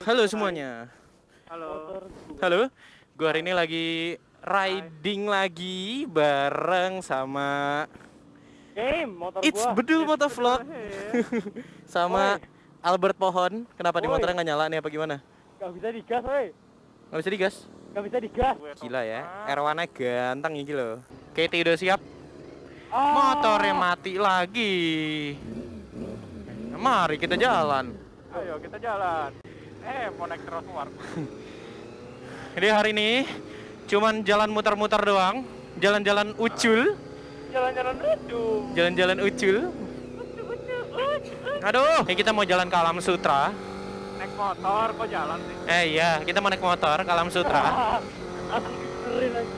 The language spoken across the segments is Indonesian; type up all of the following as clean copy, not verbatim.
Halo semuanya. Halo. Halo. Gua hari ini lagi riding lagi bareng sama Motor It's gua. Bedul Motovlog sama Oi. Albert Pohon. Kenapa di Oi. motornya nggak nyala nih apa gimana? Gak bisa digas, woi. Nggak bisa digas? Gak bisa digas. Gila ya, R1-nya ganteng ini loh. Katie udah siap? Ah. Motornya mati lagi. Mari kita jalan. Ayo kita jalan. Mau naik trotoar. Jadi hari ini cuman jalan muter-muter doang, jalan-jalan ucul, Jalan-jalan lucu. jalan-jalan ucul. Aduh, ini kita mau jalan ke Alam Sutra. Naik motor kok jalan sih? Iya, kita mau naik motor ke Alam Sutra. Keren aja.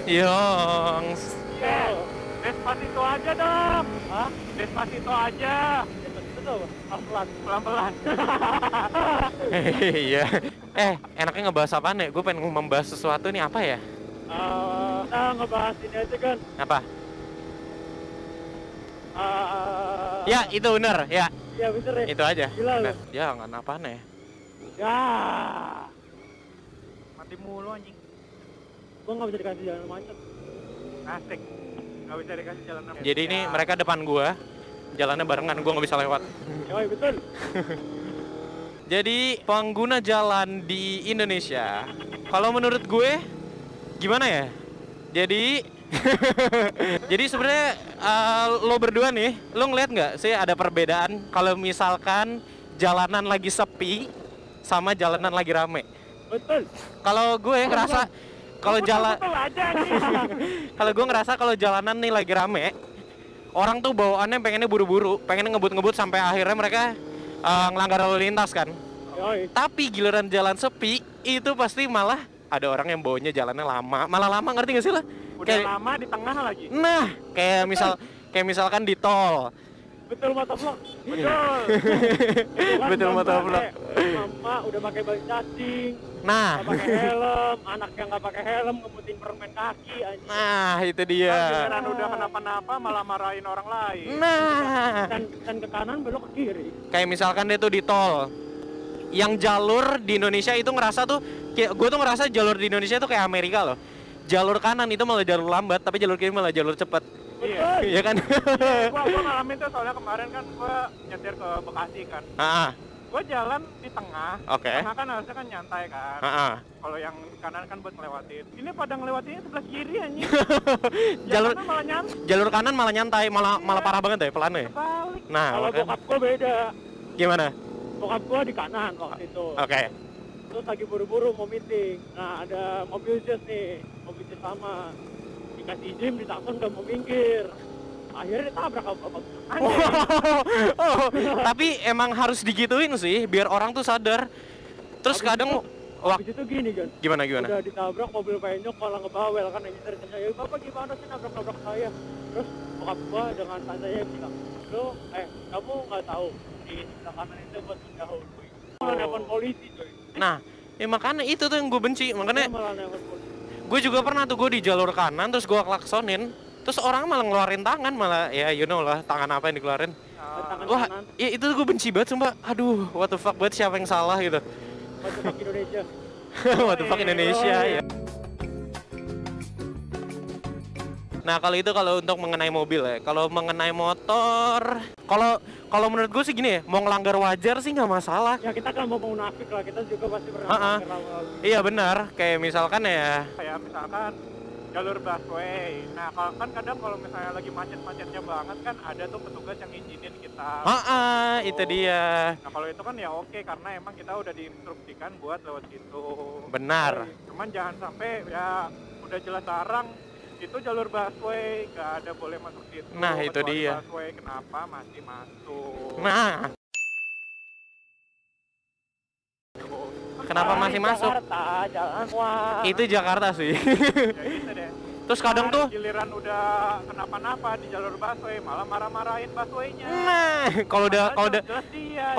Yongs. Despacito aja dong. Hah? Despacito aja. Despacito tuh pelan-pelan. Pelan-pelan. Iya. Enaknya ngebahas apaan ya? Gue pengen membahas sesuatu nih, apa ya? Kita ngebahas ini aja kan. Apa? Ya, itu bener, ya. Iya bener ya. Itu aja. Gila lu. Bener. Jangan apaan ya? Ya. Mati mulu anjing. Gua nggak bisa dikasih jalan macet. Asik. Nggak bisa dikasih jalan macet. Jadi ini mereka depan gua, jalannya barengan, gua nggak bisa lewat. Yoi, betul. Jadi pengguna jalan di Indonesia, kalau menurut gue gimana ya? Jadi jadi sebenarnya lo berdua nih, lo ngeliat nggak sih ada perbedaan kalau misalkan jalanan lagi sepi sama jalanan lagi rame? Betul. Kalau gue ngerasa kalau jalan Betul aja nih. kalau gue ngerasa kalau jalanan nih lagi rame, orang tuh bawaannya pengennya buru-buru, pengennya ngebut-ngebut sampai akhirnya mereka ngelanggar lalu lintas kan. Yoi. Tapi giliran jalan sepi itu pasti malah ada orang yang bawanya jalannya lama, malah lama, ngerti gak sih lah? Udah lama di tengah lagi. Nah, kayak misalkan di tol. Betul motovlog. Betul. Betul motovlog. Mama udah pakai baju cacing, Nah, nggak pakai helm, anak yang nggak pakai helm ngebutin permen kaki anjing. nah itu dia. Giliran udah kenapa-napa malah marahin orang lain. Nah, Dan ke kanan belok ke kiri. kayak misalkan dia tuh di tol. Yang jalur di Indonesia itu ngerasa tuh, kayak gue tuh ngerasa jalur di Indonesia tuh kayak Amerika loh. Jalur kanan itu malah jalur lambat, tapi jalur kiri malah jalur cepat. Betul. Iya kan? Gua ngalamin tuh soalnya kemarin kan gua nyetir ke Bekasi kan. Gua jalan di tengah. Oke. Tengah kan harusnya kan nyantai kan. Kalau yang kanan kan buat ngelewatin. Ini pada ngelewatinnya sebelah kiri anjing. Jalur Jalannya malah nyantai. jalur kanan malah nyantai, malah parah banget ya, pelan ya. Balik. Nah, Kalau makanya. bokap gua beda. Gimana? Bokap gua di kanan waktu itu. Oke. Terus lagi buru-buru mau meeting. Nah, ada mobil jazz nih. Mobil jazz sama. Dikasih izin, ditakon udah mau minggir. Akhirnya ditabrak sama bapak. Tapi emang harus digituin sih biar orang tuh sadar. Terus kadang Habis itu gini kan. gimana? Udah ditabrak mobil penyok malah ngebawel kan yang nyetir ya bapak gimana sih nabrak saya. Terus bokap gua dengan santainya bilang, lo kamu nggak tahu di sebelah kanan itu buat mendahului. Malah nelfon polisi coy. Nah, ya makanya itu tuh yang gue benci. Makanya Dia malah nelfon polisi. gue juga pernah tuh, gue di jalur kanan terus gue klaksonin, terus orang malah ngeluarin tangan, malah ya you know lah tangan apa yang dikeluarin. Tangan Wah, kanan. ya itu gue benci banget sumpah. Aduh, what the fuck banget, siapa yang salah gitu. What the fuck Indonesia. What the fuck Indonesia ya. Nah, kalau untuk mengenai mobil ya. Kalau mengenai motor, kalau menurut gue sih gini ya, mau ngelanggar wajar sih nggak masalah. Ya kita kan mau munafik lah, kita juga pasti pernah melanggar lalu. Iya benar, kayak misalkan ya. Kayak misalkan jalur busway. Nah, kan kadang kalau misalnya lagi macet-macetnya banget kan ada tuh petugas yang izinin kita. Itu dia. Nah, kalau itu kan ya oke karena emang kita udah diinstruksikan buat lewat situ. Benar. Cuman jangan sampai ya udah jelas larang itu jalur busway, nggak ada boleh masuk situ. Nah, itu kecuali dia. Busway kenapa masih masuk? Nah, kenapa masih masuk? Jakarta, jalan wah. Itu Jakarta sih. Ya gitu deh. Terus kadang tuh, giliran udah kenapa-napa di jalur busway malah marah-marahin busway-nya. nah, kalau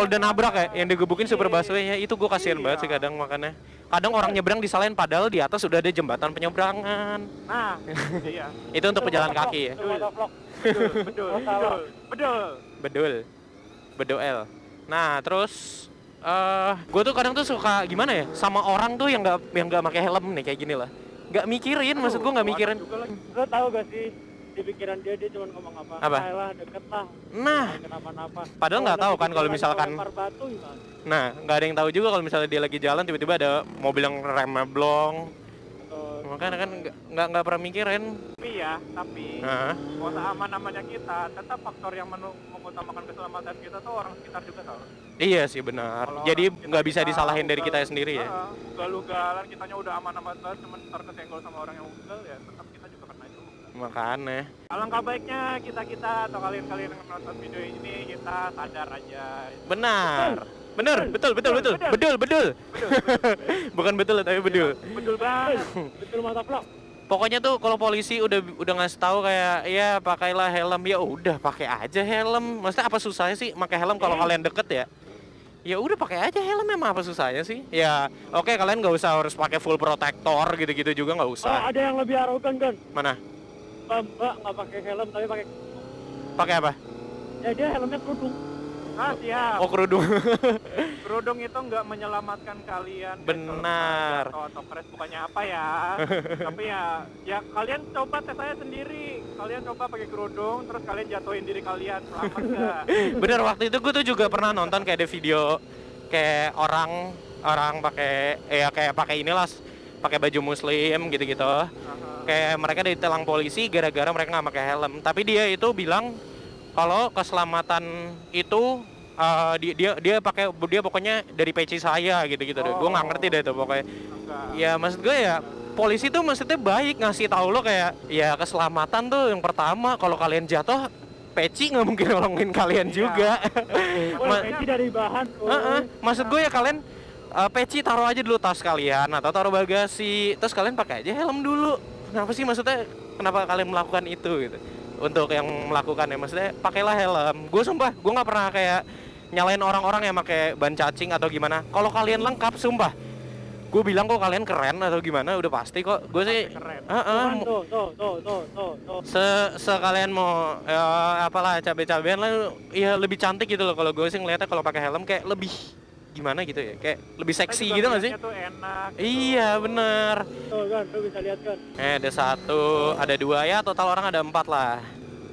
udah nabrak ya, yang digebukin super busway-nya itu gue kasihan banget sih kadang makanya. Kadang orang nyebrang disalahin padahal di atas sudah ada jembatan penyeberangan. Nah, iya. Itu untuk pejalan kaki ya. Betul. Bedoel. Nah, terus gue tuh kadang tuh suka gimana ya sama orang tuh yang nggak pakai helm nih kayak gini lah. Nggak mikirin, maksud gue nggak mikirin. Lo tahu gak sih di pikiran dia cuma ngomong apa? Apa? Ayolah deket lah. Nah, Kenapa-napa. padahal nggak tahu kan kalau misalkan. Lempar batu gimana? Nah, nggak ada yang tahu juga kalau misalnya dia lagi jalan tiba-tiba ada mobil yang remnya blong. Makanya kan nggak pernah mikirin. Tapi buat aman-amannya kita, tetap faktor yang mengutamakan keselamatan kita tuh orang sekitar juga tahu. Iya sih benar. Kalau jadi nggak bisa disalahin dari kita sendiri ya. Ugal-ugalan kitanya udah aman-aman banget, cuman ntar kesenggol sama orang yang ugal ya tetap kita juga kena itu. Makanya. Alangkah baiknya kita atau kalian yang nonton video ini kita sadar aja. Benar. Betul. Bukan betul tapi betul. Betul banget. Betul mata vlog. Pokoknya tuh kalau polisi udah ngasih tahu kayak ya pakailah helm, ya udah pakai aja helm. Maksudnya apa susahnya sih pakai helm kalau kalian deket ya? Ya udah pakai aja helm, emang apa susahnya sih? Ya oke, kalian nggak usah harus pakai full protector gitu-gitu juga nggak Oh, usah. ada yang lebih arogan kan? Mana? Mbak nggak pakai helm tapi Pakai apa? ya dia helmnya kerudung. Siap. Oh, kerudung. Kerudung itu nggak menyelamatkan kalian. Benar. Atau crash bukannya apa ya? Tapi ya kalian coba tes saya sendiri. Kalian coba pakai kerudung, terus kalian jatuhin diri kalian, selamat nggak? Bener, waktu itu gue tuh juga pernah nonton kayak ada video kayak orang pakai kayak pakai inilah, pakai baju muslim gitu-gitu. Kayak mereka ditilang polisi gara-gara mereka nggak pakai helm. Tapi dia itu bilang kalau keselamatan itu dia pokoknya dari peci saya gitu-gitu deh. Gue nggak ngerti deh itu pokoknya. Ya maksud gue ya polisi tuh maksudnya baik ngasih tahu lo kayak ya keselamatan tuh yang pertama, kalau kalian jatuh peci nggak mungkin nolongin kalian juga. Peci dari bahan. Maksud gue ya kalian peci taruh aja dulu tas kalian atau taruh bagasi, terus kalian pakai aja helm dulu. Kenapa sih maksudnya kenapa kalian melakukan itu gitu? Untuk yang melakukannya maksudnya pakailah helm. Gue sumpah gue nggak pernah kayak nyalain orang-orang yang pakai ban cacing atau gimana. Kalau kalian lengkap sumpah gue bilang kok kalian keren atau gimana, udah pasti kok. Gue sih sekalian mau apalah cabe-cabean lah ya, lebih cantik gitu loh. Kalau gue sih ngeliatnya kalau pakai helm kayak lebih gimana gitu ya, kayak lebih seksi gitu nggak sih? Enak, iya bener. Tuh kan, lu bisa lihat kan. Ada 1, ada 2 ya, total orang ada 4 lah.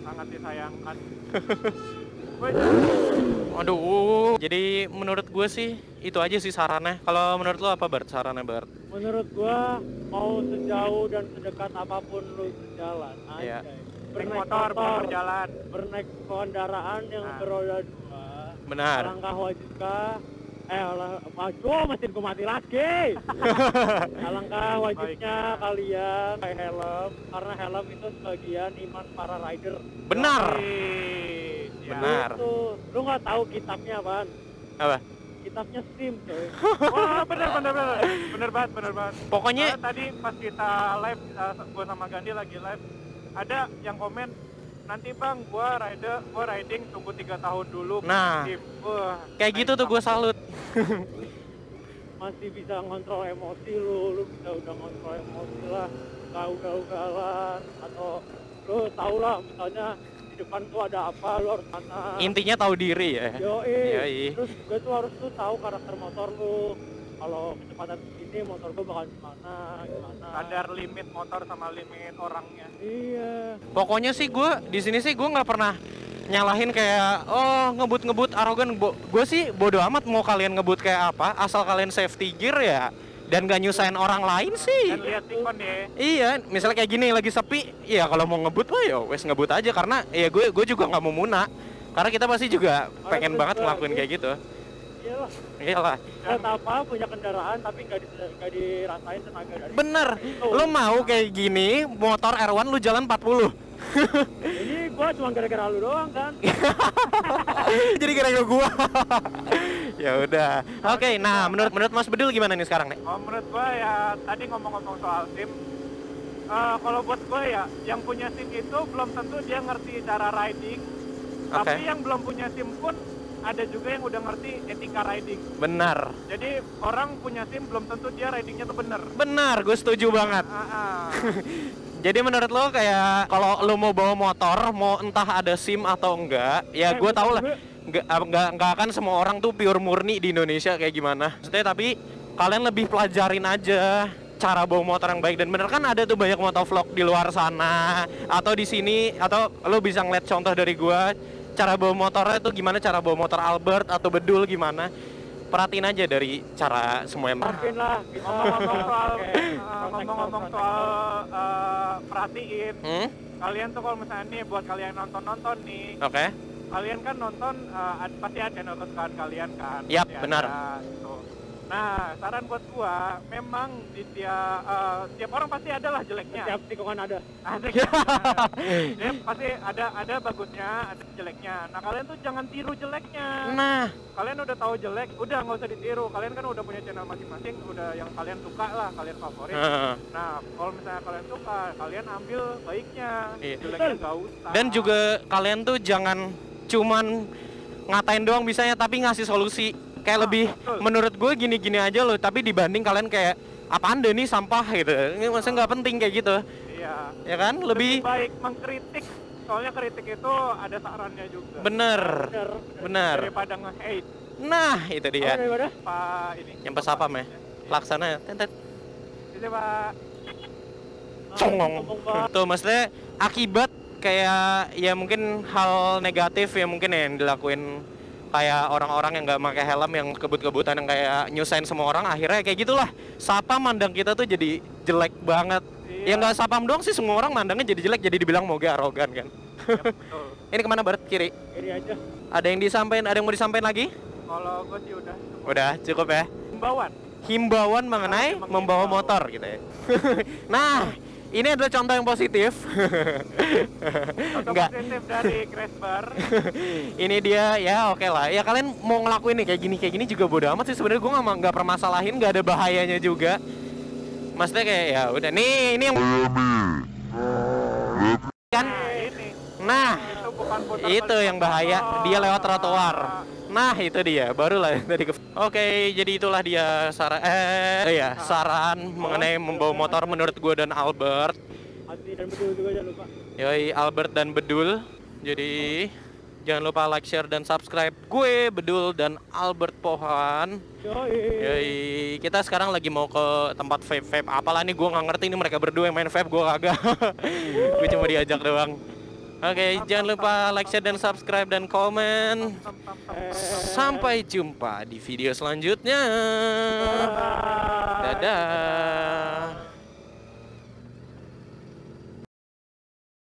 Sangat disayangkan. Aduh, jadi menurut gue sih itu aja sih sarannya. Kalau menurut lo apa Bart sarannya Bart? Menurut gua mau sejauh dan sedekat apapun lu berjalan Iya. Naik motor berjalan, bernaik kendaraan yang beroda 2. Benar. Alangkah wajibkah mesin gua mati lagi. Alangkah wajibnya kalian pakai helm, karena helm itu sebagian iman para rider. Benar. Ya. Lu nggak tahu kitabnya apaan? Apa? Kitabnya SIM coy. Wah, bener banget. Pokoknya tadi pas kita live, gua sama Gandhi lagi live, ada yang komen, nanti bang gua riding tunggu 3 tahun dulu. Nah, kayak gitu tuh gue salut. Masih bisa ngontrol emosi lu bisa udah ngontrol emosi lah, nggak ugal-ugalan, atau lu tau lah misalnya di depan tuh ada apa, lu harus mana. Intinya tahu diri ya. Yoi. Terus gue tuh harus tahu karakter motor lu. Kalau kecepatan segini motor gue bakal gimana. Sadar limit motor sama limit orangnya. Iya. Pokoknya sih gue di sini sih gue nggak pernah nyalahin kayak ngebut arogan. Gue sih bodo amat mau kalian ngebut kayak apa, asal kalian safety gear ya dan gak nyusahin orang lain sih. Dan lihat tikon ya. Iya, misalnya kayak gini lagi sepi, ya kalau mau ngebut mah ya wes ngebut aja, karena ya gue juga nggak mau muna, karena kita pasti juga pengen banget ngelakuin kayak gitu. Iyalah. Gak apa punya kendaraan tapi nggak dirasain tenaga dari. Bener. Lo mau kayak gini motor R1 lu jalan 40. Ini gua cuma gara-gara lu doang kan. Jadi gara-gara gua. Ya udah. Oke, nah menurut Mas Bedul gimana nih sekarang nih? Menurut gua ya tadi ngomong-ngomong soal SIM, kalau buat gue ya, yang punya SIM itu belum tentu dia ngerti cara riding. Tapi yang belum punya SIM pun ada juga yang udah ngerti etika riding. Benar. Jadi orang punya SIM belum tentu dia ridingnya tuh bener. Benar, gue setuju banget. Jadi menurut lo kayak kalau lo mau bawa motor, mau entah ada SIM atau enggak, ya gue tau lah. Nggak akan semua orang tuh pure murni di Indonesia kayak gimana. Maksudnya tapi kalian lebih pelajarin aja cara bawa motor yang baik, dan bener kan ada tuh banyak motovlog di luar sana atau di sini, atau lo bisa ngeliat contoh dari gue cara bawa motornya tuh gimana, cara bawa motor Albert atau Bedul gimana. Perhatiin aja dari cara semuanya. Ngomong-ngomong soal perhatiin. Kalian tuh kalau misalnya nih buat kalian nonton nih. Oke. Kalian kan nonton pasti ada channel kesukaan kalian kan. Yap, benar. Gitu. Nah, saran buat gua, memang di tiap orang pasti adalah jeleknya. Setiap tikungan ada. Ya, pasti ada bagusnya, ada jeleknya. Nah, kalian tuh jangan tiru jeleknya. Nah, kalian udah tahu jelek, udah nggak usah ditiru. Kalian kan udah punya channel masing-masing, udah yang kalian suka lah, kalian favorit. Nah, kalau misalnya kalian suka, kalian ambil baiknya, jeleknya nggak usah. Dan juga kalian tuh jangan cuman ngatain doang bisanya, tapi ngasih solusi. Kayak lebih menurut gue gini-gini aja loh, tapi dibanding kalian kayak apaan deh nih sampah gitu, ini maksudnya nggak penting kayak gitu. Iya. Ya kan, lebih baik mengkritik, soalnya kritik itu ada sarannya juga. Bener. Daripada nge-hate. Nah itu dia. Pak ini. Yang pesapam ya, laksana ya, tentet. Ini Pak. Congong. Tuh maksudnya akibat kayak ya mungkin hal negatif ya mungkin ya yang dilakuin kayak orang-orang yang nggak pakai helm, yang kebut-kebutan, yang kayak nyusahin semua orang, akhirnya kayak gitulah. Sapam mandang kita tuh jadi jelek banget. Iya. Ya nggak sapam doang sih, semua orang mandangnya jadi jelek, jadi dibilang moga arogan kan. Ya, betul. Ini kemana Bart? Kiri? Kiri aja. Ada yang disampaikan, ada yang mau disampaikan lagi? Kalau gue sih udah. Udah cukup ya. Himbauan mengenai membawa motor gitu ya. Nah, ini adalah contoh yang positif. Contoh positif dari Crash Bar. Ini dia ya, oke lah. Ya kalian mau ngelakuin nih kayak gini juga bodo amat sih sebenarnya. Gue nggak permasalahin, nggak ada bahayanya juga. Maksudnya kayak ya udah nih, ini yang kan. Nah, itu yang bahaya. Dia lewat trotoar. Nah itu dia, barulah tadi. Oke, jadi itulah dia saran mengenai membawa motor menurut gue dan Albert. Ati dan Bedul juga jangan lupa. Yoi, Albert dan Bedul. Jadi jangan lupa like, share, dan subscribe gue, Bedul, dan Albert Pohan. Yoi, kita sekarang lagi mau ke tempat vape. Apalah nih, gue nggak ngerti ini mereka berdua yang main vape, gue kagak. Gue cuma diajak doang. Oke, jangan lupa like, share, dan subscribe, dan komen. Sampai jumpa di video selanjutnya. Dadah.